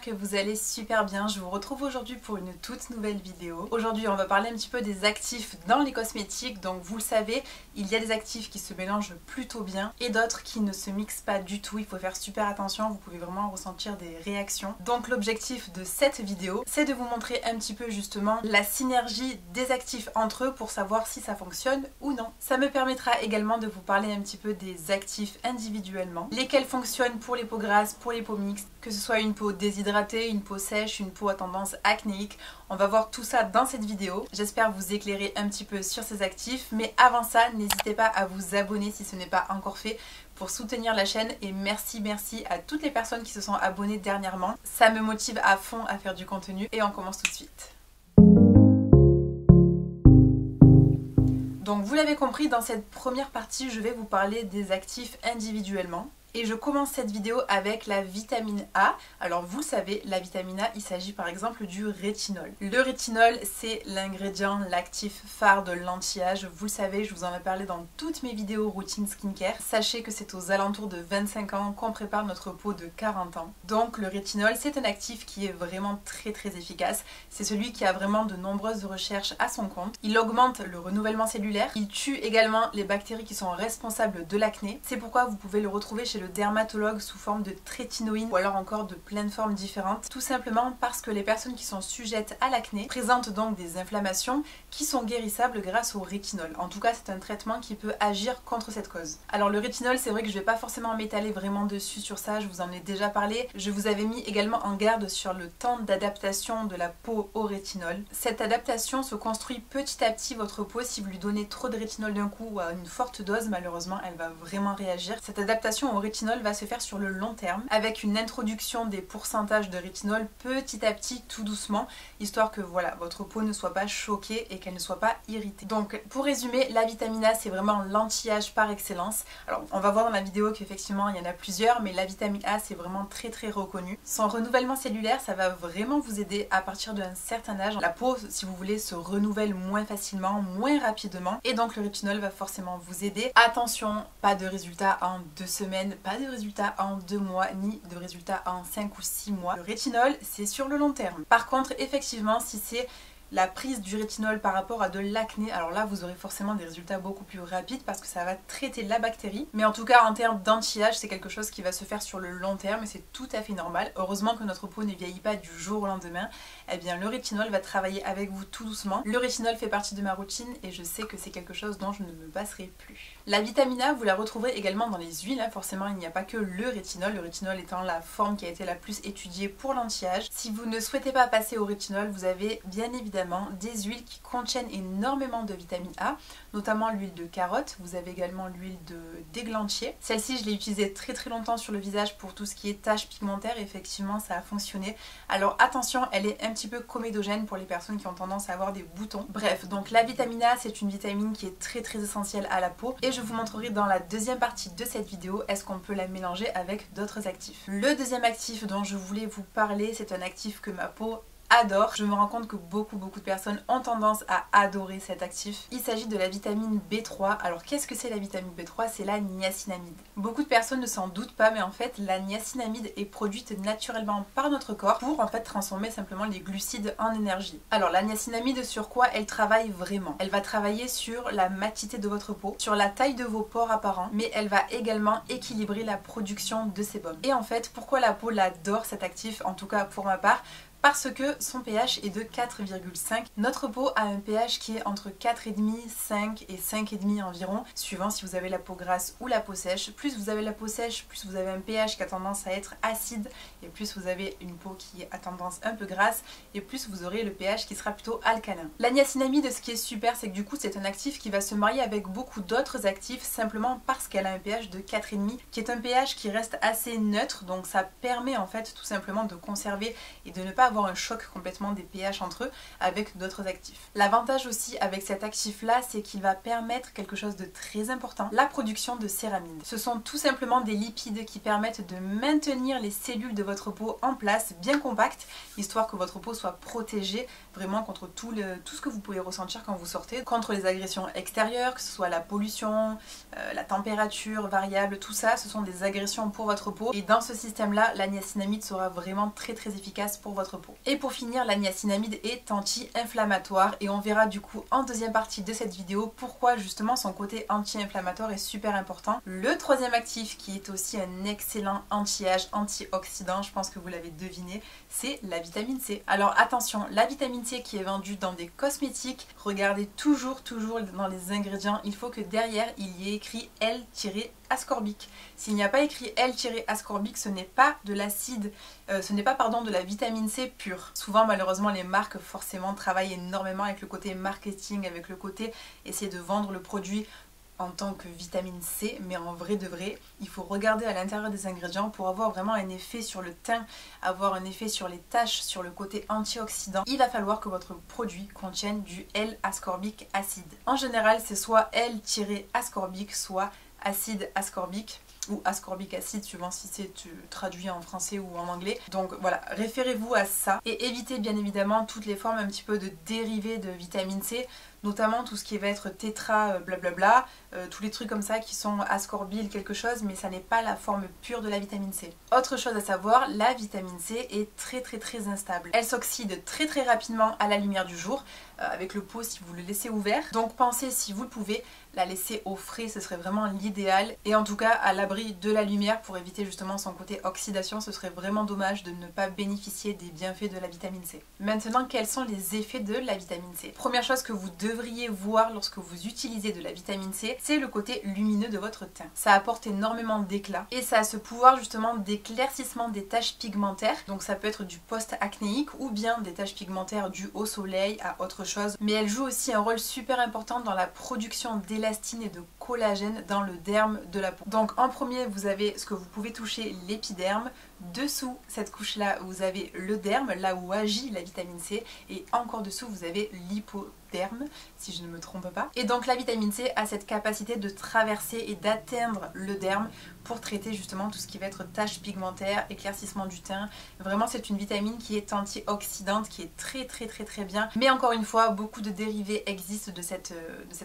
que vous allez super bien. Je vous retrouve aujourd'hui pour une toute nouvelle vidéo. Aujourd'hui on va parler un petit peu des actifs dans les cosmétiques. Donc vous le savez, il y a des actifs qui se mélangent plutôt bien et d'autres qui ne se mixent pas du tout. Il faut faire super attention, vous pouvez vraiment ressentir des réactions. Donc l'objectif de cette vidéo, c'est de vous montrer un petit peu justement la synergie des actifs entre eux pour savoir si ça fonctionne ou non. Ça me permettra également de vous parler un petit peu des actifs individuellement, lesquels fonctionnent pour les peaux grasses, pour les peaux mixtes, que ce soit une peau déshydratée, une peau sèche, une peau à tendance acnéique. On va voir tout ça dans cette vidéo. J'espère vous éclairer un petit peu sur ces actifs, mais avant ça, n'hésitez pas à vous abonner si ce n'est pas encore fait pour soutenir la chaîne, et merci à toutes les personnes qui se sont abonnées dernièrement. Ça me motive à fond à faire du contenu et on commence tout de suite. Donc vous l'avez compris, dans cette première partie, je vais vous parler des actifs individuellement. Et je commence cette vidéo avec la vitamine A. Alors vous le savez, la vitamine A, il s'agit par exemple du rétinol. Le rétinol, c'est l'ingrédient, l'actif phare de l'anti-âge. Vous le savez, je vous en ai parlé dans toutes mes vidéos routine skincare. Sachez que c'est aux alentours de 25 ans qu'on prépare notre peau de 40 ans. Donc le rétinol, c'est un actif qui est vraiment très efficace. C'est celui qui a vraiment de nombreuses recherches à son compte. Il augmente le renouvellement cellulaire. Il tue également les bactéries qui sont responsables de l'acné. C'est pourquoi vous pouvez le retrouver chez le dermatologue sous forme de trétinoïne ou alors encore de plein de formes différentes, tout simplement parce que les personnes qui sont sujettes à l'acné présentent donc des inflammations qui sont guérissables grâce au rétinol. En tout cas, c'est un traitement qui peut agir contre cette cause. Alors le rétinol, c'est vrai que je vais pas forcément m'étaler vraiment dessus sur ça, je vous en ai déjà parlé. Je vous avais mis également en garde sur le temps d'adaptation de la peau au rétinol. Cette adaptation se construit petit à petit. Votre peau, si vous lui donnez trop de rétinol d'un coup ou à une forte dose, malheureusement, elle va vraiment réagir. Cette adaptation au rétinol va se faire sur le long terme avec une introduction des pourcentages de rétinol petit à petit, tout doucement, histoire que voilà, votre peau ne soit pas choquée et qu'elle ne soit pas irritée. Donc pour résumer, la vitamine A, c'est vraiment l'anti-âge par excellence. Alors on va voir dans la vidéo qu'effectivement il y en a plusieurs, mais la vitamine A, c'est vraiment très reconnu. Son renouvellement cellulaire, ça va vraiment vous aider à partir d'un certain âge. La peau, si vous voulez, se renouvelle moins facilement, moins rapidement, et donc le rétinol va forcément vous aider. Attention, pas de résultats en 2 semaines, pas de résultats en 2 mois, ni de résultats en 5 ou 6 mois. Le rétinol, c'est sur le long terme. Par contre, effectivement, si c'est la prise du rétinol par rapport à de l'acné, alors là vous aurez forcément des résultats beaucoup plus rapides parce que ça va traiter la bactérie. Mais en tout cas, en termes d'anti-âge, c'est quelque chose qui va se faire sur le long terme et c'est tout à fait normal. Heureusement que notre peau ne vieillit pas du jour au lendemain. Eh bien le rétinol va travailler avec vous tout doucement. Le rétinol fait partie de ma routine et je sais que c'est quelque chose dont je ne me passerai plus. La vitamine A, vous la retrouverez également dans les huiles. Forcément, il n'y a pas que le rétinol étant la forme qui a été la plus étudiée pour l'anti-âge. Si vous ne souhaitez pas passer au rétinol, vous avez bien évidemment des huiles qui contiennent énormément de vitamine A, notamment l'huile de carotte. Vous avez également l'huile d'églantier. Celle-ci, je l'ai utilisée très longtemps sur le visage pour tout ce qui est taches pigmentaires. Effectivement, ça a fonctionné. Alors attention, elle est un petit peu comédogène pour les personnes qui ont tendance à avoir des boutons. Bref, donc la vitamine A, c'est une vitamine qui est très essentielle à la peau et je vous montrerai dans la deuxième partie de cette vidéo est-ce qu'on peut la mélanger avec d'autres actifs. Le deuxième actif dont je voulais vous parler, c'est un actif que ma peau adore. Je me rends compte que beaucoup de personnes ont tendance à adorer cet actif. Il s'agit de la vitamine B3. Alors qu'est-ce que c'est la vitamine B3? C'est la niacinamide. Beaucoup de personnes ne s'en doutent pas, mais en fait la niacinamide est produite naturellement par notre corps pour en fait transformer simplement les glucides en énergie. Alors la niacinamide, sur quoi elle travaille vraiment? Elle va travailler sur la matité de votre peau, sur la taille de vos pores apparents, mais elle va également équilibrer la production de sébum. Et en fait, pourquoi la peau l'adore cet actif, en tout cas pour ma part? Parce que son pH est de 4,5. Notre peau a un pH qui est entre 4,5, 5 et 5,5 environ, suivant si vous avez la peau grasse ou la peau sèche. Plus vous avez la peau sèche, plus vous avez un pH qui a tendance à être acide, et plus vous avez une peau qui a tendance un peu grasse, et plus vous aurez le pH qui sera plutôt alcalin. La niacinamide, ce qui est super, c'est que du coup c'est un actif qui va se marier avec beaucoup d'autres actifs simplement parce qu'elle a un pH de 4,5, qui est un pH qui reste assez neutre, donc ça permet en fait tout simplement de conserver et de ne pas avoir un choc complètement des pH entre eux avec d'autres actifs. L'avantage aussi avec cet actif là, c'est qu'il va permettre quelque chose de très important, la production de céramide. Ce sont tout simplement des lipides qui permettent de maintenir les cellules de votre peau en place, bien compactes, histoire que votre peau soit protégée vraiment contre tout ce que vous pouvez ressentir quand vous sortez, contre les agressions extérieures, que ce soit la pollution, la température variable, tout ça, ce sont des agressions pour votre peau. Et dans ce système-là, la niacinamide sera vraiment très efficace pour votre peau. Et pour finir, la niacinamide est anti-inflammatoire et on verra du coup en deuxième partie de cette vidéo pourquoi justement son côté anti-inflammatoire est super important. Le troisième actif qui est aussi un excellent anti-âge, antioxydant, je pense que vous l'avez deviné, c'est la vitamine C. Alors attention, la vitamine C qui est vendue dans des cosmétiques, regardez toujours dans les ingrédients, il faut que derrière il y ait écrit L-ascorbique. S'il n'y a pas écrit L-ascorbique, ce n'est pas de l'acide, de la vitamine C pure. Souvent malheureusement les marques forcément travaillent énormément avec le côté marketing, avec le côté essayer de vendre le produit en tant que vitamine C, mais en vrai de vrai, il faut regarder à l'intérieur des ingrédients pour avoir vraiment un effet sur le teint, avoir un effet sur les taches, sur le côté antioxydant. Il va falloir que votre produit contienne du L-ascorbic acide. En général, c'est soit L-ascorbique, soit acide ascorbique ou ascorbic acide suivant si c'est traduit en français ou en anglais. Donc voilà, référez-vous à ça et évitez bien évidemment toutes les formes un petit peu de dérivés de vitamine C, notamment tout ce qui va être tétra blablabla, tous les trucs comme ça qui sont ascorbyl quelque chose, mais ça n'est pas la forme pure de la vitamine C. Autre chose à savoir, la vitamine C est très instable. Elle s'oxyde très rapidement à la lumière du jour, avec le pot si vous le laissez ouvert. Donc pensez, si vous le pouvez, la laisser au frais, ce serait vraiment l'idéal, et en tout cas à l'abri de la lumière pour éviter justement son côté oxydation. Ce serait vraiment dommage de ne pas bénéficier des bienfaits de la vitamine C. Maintenant, quels sont les effets de la vitamine C? Première chose que vous devriez voir lorsque vous utilisez de la vitamine C, c'est le côté lumineux de votre teint. Ça apporte énormément d'éclat et ça a ce pouvoir justement d'éclaircissement des taches pigmentaires. Donc ça peut être du post-acnéique ou bien des taches pigmentaires dues au soleil, à autre chose. Mais elle joue aussi un rôle super important dans la production d'élastine et de collagène dans le derme de la peau. Donc en premier, vous avez ce que vous pouvez toucher, l'épiderme. Dessous cette couche là vous avez le derme, là où agit la vitamine C, et encore dessous vous avez l'hypoderme si je ne me trompe pas. Et donc la vitamine C a cette capacité de traverser et d'atteindre le derme pour traiter justement tout ce qui va être taches pigmentaires, éclaircissement du teint. Vraiment c'est une vitamine qui est antioxydante, qui est très bien. Mais encore une fois, beaucoup de dérivés existent de cet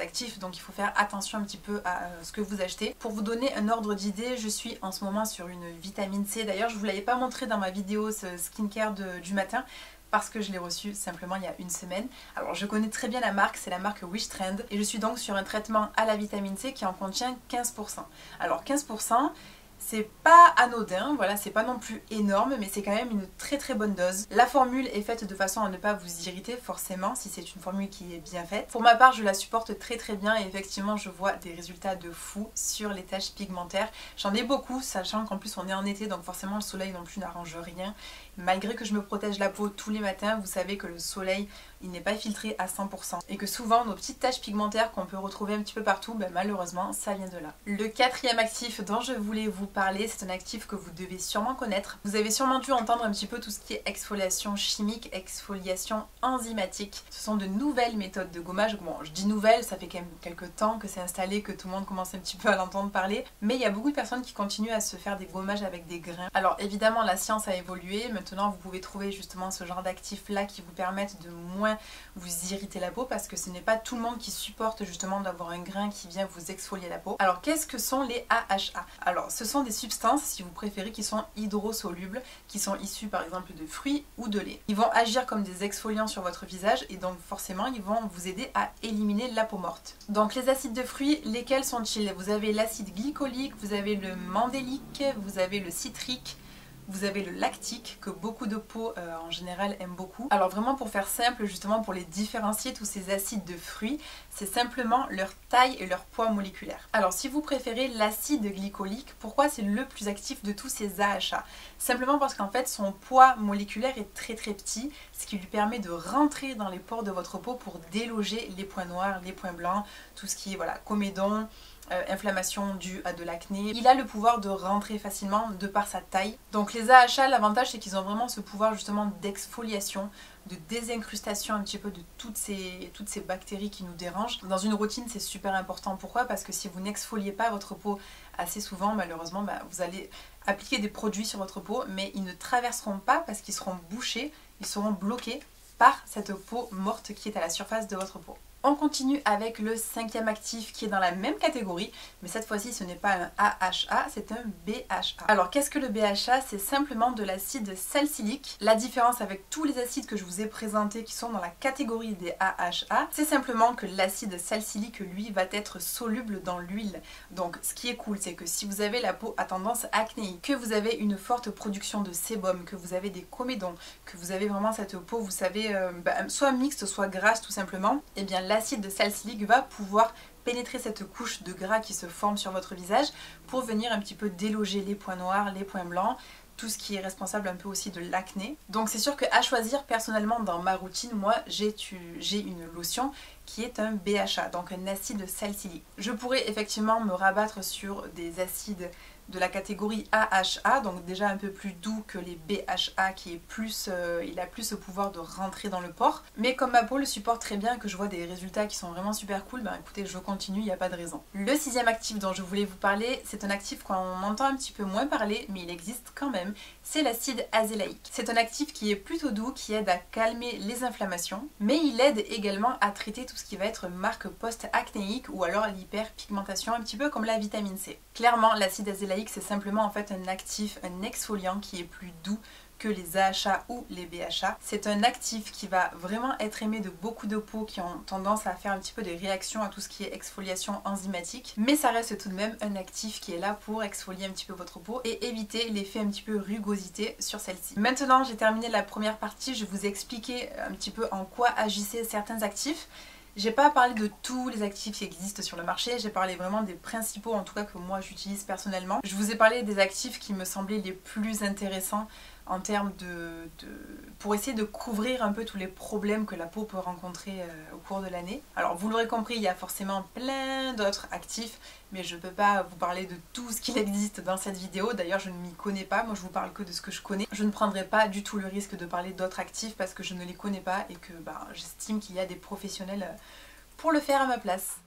actif, donc il faut faire attention un petit peu à ce que vous achetez. Pour vous donner un ordre d'idée, je suis en ce moment sur une vitamine C. D'ailleurs je vous l'avais pas montré dans ma vidéo ce skincare du matin, parce que je l'ai reçu simplement il y a une semaine. Alors je connais très bien la marque, c'est la marque Wishtrend, et je suis donc sur un traitement à la vitamine C qui en contient 15%. Alors 15%, c'est pas anodin, voilà, c'est pas non plus énorme, mais c'est quand même une très bonne dose. La formule est faite de façon à ne pas vous irriter forcément, si c'est une formule qui est bien faite. Pour ma part, je la supporte très bien et effectivement je vois des résultats de fou sur les taches pigmentaires. J'en ai beaucoup, sachant qu'en plus on est en été, donc forcément le soleil non plus n'arrange rien. Malgré que je me protège la peau tous les matins, vous savez que le soleil il n'est pas filtré à 100% et que souvent nos petites taches pigmentaires qu'on peut retrouver un petit peu partout, ben malheureusement ça vient de là. Le quatrième actif dont je voulais vous parler, c'est un actif que vous devez sûrement connaître. Vous avez sûrement dû entendre un petit peu tout ce qui est exfoliation chimique, exfoliation enzymatique. Ce sont de nouvelles méthodes de gommage. Bon, je dis nouvelles, ça fait quand même quelques temps que c'est installé, que tout le monde commence un petit peu à l'entendre parler, mais il y a beaucoup de personnes qui continuent à se faire des gommages avec des grains. Alors évidemment la science a évolué, maintenant vous pouvez trouver justement ce genre d'actifs là qui vous permettent de moins vous irriter la peau, parce que ce n'est pas tout le monde qui supporte justement d'avoir un grain qui vient vous exfolier la peau. Alors qu'est-ce que sont les AHA? Alors ce sont des substances, si vous préférez, qui sont hydrosolubles, qui sont issues par exemple de fruits ou de lait. Ils vont agir comme des exfoliants sur votre visage et donc forcément ils vont vous aider à éliminer la peau morte. Donc les acides de fruits, lesquels sont-ils? Vous avez l'acide glycolique, vous avez le mandélique, vous avez le citrique, vous avez le lactique que beaucoup de peaux en général aiment beaucoup. Alors vraiment pour faire simple, justement pour les différencier tous ces acides de fruits, c'est simplement leur taille et leur poids moléculaire. Alors si vous préférez l'acide glycolique, pourquoi c'est le plus actif de tous ces AHA? Simplement parce qu'en fait son poids moléculaire est très petit, ce qui lui permet de rentrer dans les pores de votre peau pour déloger les points noirs, les points blancs, tout ce qui est voilà, comédon, inflammation due à de l'acné. Il a le pouvoir de rentrer facilement de par sa taille. Donc les AHA, l'avantage c'est qu'ils ont vraiment ce pouvoir justement d'exfoliation, de désincrustation un petit peu de toutes ces bactéries qui nous dérangent. Dans une routine c'est super important. Pourquoi? Parce que si vous n'exfoliez pas votre peau assez souvent, malheureusement vous allez appliquer des produits sur votre peau, mais ils ne traverseront pas parce qu'ils seront bouchés, ils seront bloqués par cette peau morte qui est à la surface de votre peau. On continue avec le 5e actif qui est dans la même catégorie, mais cette fois-ci ce n'est pas un AHA, c'est un BHA. Alors qu'est-ce que le BHA? C'est simplement de l'acide salicylique. La différence avec tous les acides que je vous ai présentés qui sont dans la catégorie des AHA, c'est simplement que l'acide salicylique, lui, va être soluble dans l'huile. Donc ce qui est cool, c'est que si vous avez la peau à tendance acnéique, que vous avez une forte production de sébum, que vous avez des comédons, que vous avez vraiment cette peau, vous savez, soit mixte, soit grasse tout simplement, et bien l'acide salicylique va pouvoir pénétrer cette couche de gras qui se forme sur votre visage pour venir un petit peu déloger les points noirs, les points blancs, tout ce qui est responsable un peu aussi de l'acné. Donc c'est sûr qu'à choisir, personnellement dans ma routine, moi j'ai une lotion qui est un BHA, donc un acide salicylique. Je pourrais effectivement me rabattre sur des acides de la catégorie AHA, donc déjà un peu plus doux que les BHA qui est plus, il a plus ce pouvoir de rentrer dans le pore. Mais comme ma peau le supporte très bien et que je vois des résultats qui sont vraiment super cool, ben écoutez, je continue, il n'y a pas de raison. Le 6e actif dont je voulais vous parler, c'est un actif qu'on entend un petit peu moins parler, mais il existe quand même, c'est l'acide azélaïque. C'est un actif qui est plutôt doux, qui aide à calmer les inflammations, mais il aide également à traiter tout ce qui va être marque post-acnéique ou alors l'hyperpigmentation, un petit peu comme la vitamine C. Clairement, l'acide azélaïque c'est simplement en fait un actif, un exfoliant qui est plus doux que les AHA ou les BHA. C'est un actif qui va vraiment être aimé de beaucoup de peaux qui ont tendance à faire un petit peu des réactions à tout ce qui est exfoliation enzymatique, mais ça reste tout de même un actif qui est là pour exfolier un petit peu votre peau et éviter l'effet un petit peu rugosité sur celle-ci. Maintenant j'ai terminé la première partie, je vous ai expliqué un petit peu en quoi agissaient certains actifs. J'ai pas parlé de tous les actifs qui existent sur le marché, j'ai parlé vraiment des principaux en tout cas que moi j'utilise personnellement. Je vous ai parlé des actifs qui me semblaient les plus intéressants en termes pour essayer de couvrir un peu tous les problèmes que la peau peut rencontrer au cours de l'année. Alors vous l'aurez compris, il y a forcément plein d'autres actifs, mais je ne peux pas vous parler de tout ce qu'il existe dans cette vidéo. D'ailleurs je ne m'y connais pas, moi je vous parle que de ce que je connais. Je ne prendrai pas du tout le risque de parler d'autres actifs parce que je ne les connais pas et que j'estime qu'il y a des professionnels pour le faire à ma place.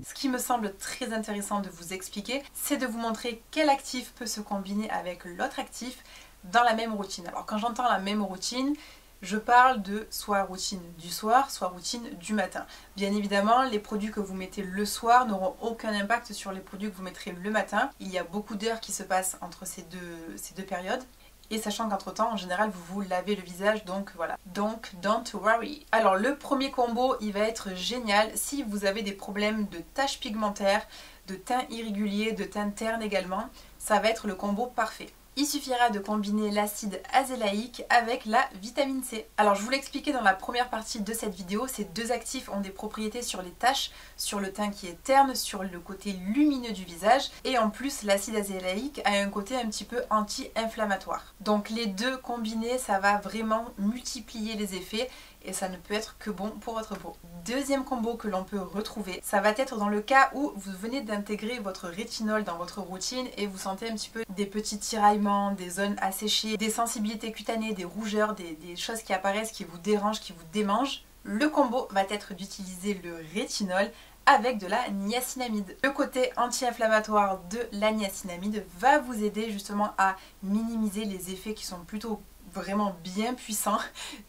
Ce qui me semble très intéressant de vous expliquer, c'est de vous montrer quel actif peut se combiner avec l'autre actif dans la même routine. Alors quand j'entends la même routine, je parle de soit routine du soir, soit routine du matin. Bien évidemment, les produits que vous mettez le soir n'auront aucun impact sur les produits que vous mettrez le matin. Il y a beaucoup d'heures qui se passent entre ces deux périodes. Et sachant qu'entre temps, en général, vous vous lavez le visage, donc voilà. Donc, don't worry. Alors, le premier combo, il va être génial si vous avez des problèmes de taches pigmentaires, de teint irrégulier, de teint terne également. Ça va être le combo parfait. Il suffira de combiner l'acide azélaïque avec la vitamine C. Alors je vous l'ai expliqué dans la première partie de cette vidéo, ces deux actifs ont des propriétés sur les taches, sur le teint qui est terne, sur le côté lumineux du visage et en plus l'acide azélaïque a un côté un petit peu anti-inflammatoire. Donc les deux combinés, ça va vraiment multiplier les effets et ça ne peut être que bon pour votre peau. Deuxième combo que l'on peut retrouver, ça va être dans le cas où vous venez d'intégrer votre rétinol dans votre routine et vous sentez un petit peu des petits tiraillements, des zones asséchées, des sensibilités cutanées, des rougeurs, des choses qui apparaissent, qui vous dérangent, qui vous démangent. Le combo va être d'utiliser le rétinol avec de la niacinamide. Le côté anti-inflammatoire de la niacinamide va vous aider justement à minimiser les effets qui sont plutôt vraiment bien puissant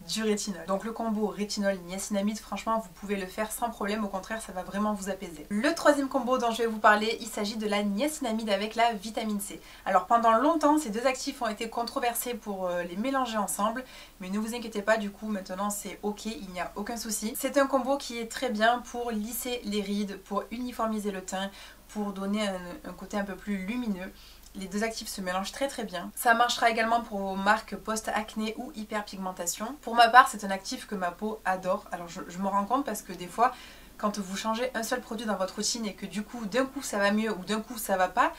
du rétinol. Donc le combo rétinol-niacinamide, franchement vous pouvez le faire sans problème, au contraire ça va vraiment vous apaiser. Le troisième combo dont je vais vous parler, il s'agit de la niacinamide avec la vitamine C. Alors pendant longtemps ces deux actifs ont été controversés pour les mélanger ensemble, mais ne vous inquiétez pas, du coup maintenant c'est ok, il n'y a aucun souci. C'est un combo qui est très bien pour lisser les rides, pour uniformiser le teint, pour donner un côté un peu plus lumineux. Les deux actifs se mélangent très très bien. Ça marchera également pour vos marques post-acné ou hyperpigmentation. Pour ma part, c'est un actif que ma peau adore. Alors je me rends compte parce que des fois, quand vous changez un seul produit dans votre routine et que du coup, d'un coup ça va mieux ou d'un coup ça va pas,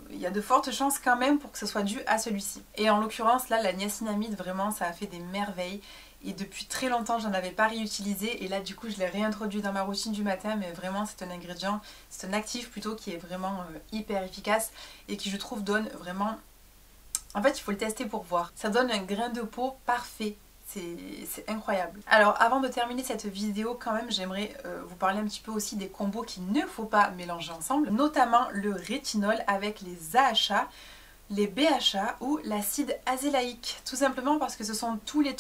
il y a de fortes chances quand même pour que ce soit dû à celui-ci. Et en l'occurrence, là, la niacinamide, vraiment, ça a fait des merveilles. et depuis très longtemps j'en avais pas réutilisé et là du coup je l'ai réintroduit dans ma routine du matin, mais vraiment c'est un ingrédient, c'est un actif plutôt qui est vraiment hyper efficace et qui je trouve donne vraiment... En fait il faut le tester pour voir, ça donne un grain de peau parfait. C'est incroyable. Alors avant de terminer cette vidéo quand même j'aimerais vous parler un petit peu aussi des combos qu'il ne faut pas mélanger ensemble, notamment le rétinol avec les AHA, les BHA ou l'acide azélaïque. Tout simplement parce que ce sont tous les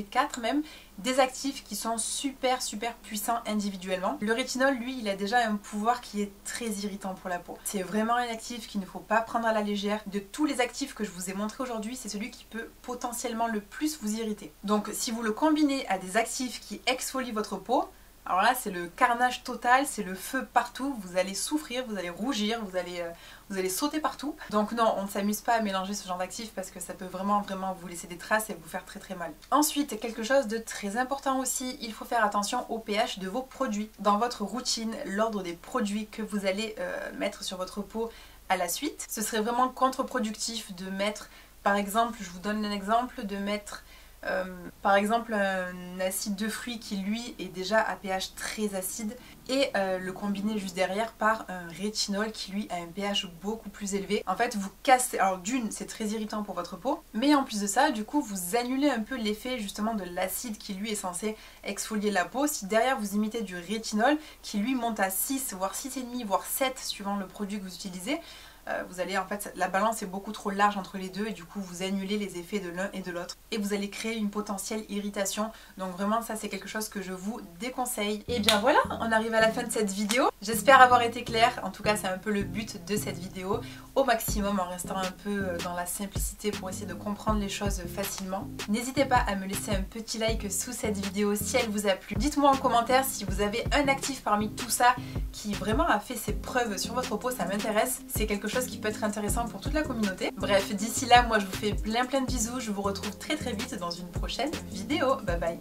quatre même, des actifs qui sont super puissants individuellement. Le rétinol, lui, il a déjà un pouvoir qui est très irritant pour la peau. C'est vraiment un actif qu'il ne faut pas prendre à la légère. De tous les actifs que je vous ai montrés aujourd'hui, c'est celui qui peut potentiellement le plus vous irriter. Donc si vous le combinez à des actifs qui exfolient votre peau, alors là c'est le carnage total, c'est le feu partout, vous allez souffrir, vous allez rougir, vous allez sauter partout. Donc non, on ne s'amuse pas à mélanger ce genre d'actifs parce que ça peut vraiment vous laisser des traces et vous faire très mal. Ensuite, quelque chose de très important aussi, il faut faire attention au pH de vos produits. Dans votre routine, l'ordre des produits que vous allez mettre sur votre peau à la suite, ce serait vraiment contre-productif de mettre, par exemple, je vous donne un exemple, de mettre par exemple un acide de fruits qui lui est déjà à pH très acide et le combiner juste derrière par un rétinol qui lui a un pH beaucoup plus élevé. En fait vous cassez, alors d'une c'est très irritant pour votre peau, mais en plus de ça du coup vous annulez un peu l'effet justement de l'acide qui lui est censé exfolier la peau. Si derrière vous imitez du rétinol qui lui monte à 6 voire 6,5 voire 7 suivant le produit que vous utilisez, vous allez en fait, la balance est beaucoup trop large entre les deux et du coup vous annulez les effets de l'un et de l'autre et vous allez créer une potentielle irritation. Donc vraiment ça c'est quelque chose que je vous déconseille. Et bien voilà, on arrive à la fin de cette vidéo. J'espère avoir été claire, en tout cas c'est un peu le but de cette vidéo, au maximum en restant un peu dans la simplicité pour essayer de comprendre les choses facilement. N'hésitez pas à me laisser un petit like sous cette vidéo si elle vous a plu. Dites-moi en commentaire si vous avez un actif parmi tout ça qui vraiment a fait ses preuves sur votre peau, ça m'intéresse. C'est quelque chose qui peut être intéressant pour toute la communauté. Bref, d'ici là, moi je vous fais plein de bisous, je vous retrouve très vite dans une prochaine vidéo. Bye bye.